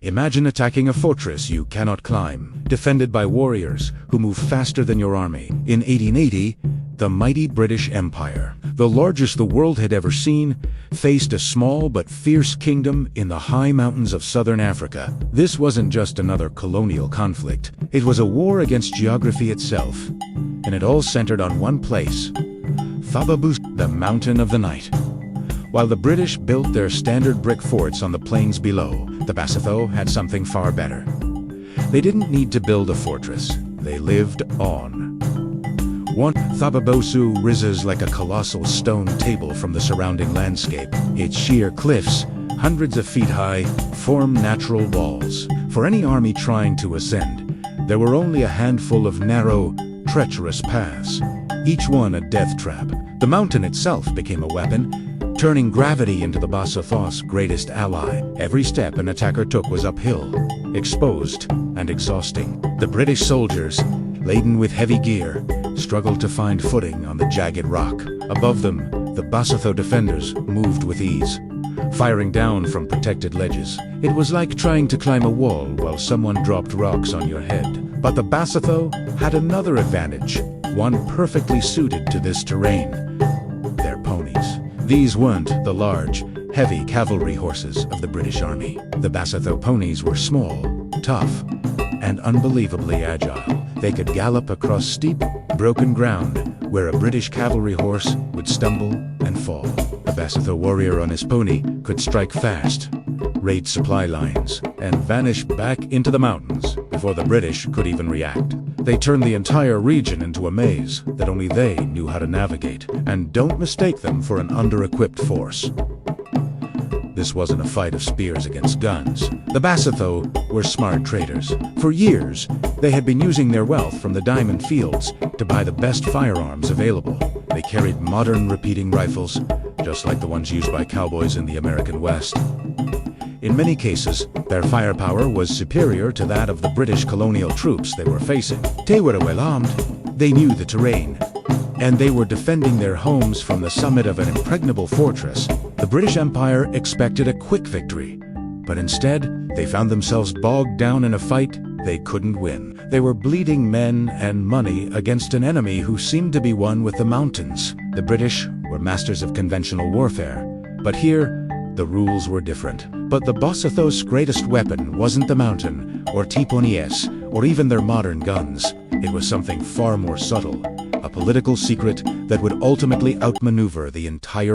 Imagine attacking a fortress you cannot climb, defended by warriors who move faster than your army. In 1880, the mighty British Empire, the largest the world had ever seen, faced a small but fierce kingdom in the high mountains of southern Africa. This wasn't just another colonial conflict. It was a war against geography itself, and it all centered on one place: Thaba-Basuto, the Mountain of the Night. While the British built their standard brick forts on the plains below, the Basotho had something far better. They didn't need to build a fortress. They lived on. One, Thaba-Basuto rises like a colossal stone table from the surrounding landscape. Its sheer cliffs, hundreds of feet high, form natural walls. For any army trying to ascend, there were only a handful of narrow, treacherous paths, each one a death trap. The mountain itself became a weapon, turning gravity into the Basotho's greatest ally. Every step an attacker took was uphill, exposed, and exhausting. The British soldiers, laden with heavy gear, struggled to find footing on the jagged rock. Above them, the Basotho defenders moved with ease, firing down from protected ledges. It was like trying to climb a wall while someone dropped rocks on your head. But the Basotho had another advantage, one perfectly suited to this terrain: their ponies. These weren't the large, heavy cavalry horses of the British Army. The Basotho ponies were small, tough, and unbelievably agile. They could gallop across steep, broken ground where a British cavalry horse would stumble and fall. A Basotho warrior on his pony could strike fast, raid supply lines, and vanish back into the mountains before the British could even react. They turned the entire region into a maze that only they knew how to navigate. And don't mistake them for an under-equipped force. This wasn't a fight of spears against guns. The Basotho were smart traders. For years, they had been using their wealth from the diamond fields to buy the best firearms available. They carried modern repeating rifles, just like the ones used by cowboys in the American West. In many cases, their firepower was superior to that of the British colonial troops they were facing. They were well armed, they knew the terrain, and they were defending their homes from the summit of an impregnable fortress. The British Empire expected a quick victory, but instead, they found themselves bogged down in a fight they couldn't win. They were bleeding men and money against an enemy who seemed to be one with the mountains. The British were masters of conventional warfare, but here, the rules were different. But the Basotho's greatest weapon wasn't the mountain, or Tiponies, or even their modern guns. It was something far more subtle, a political secret that would ultimately outmaneuver the entire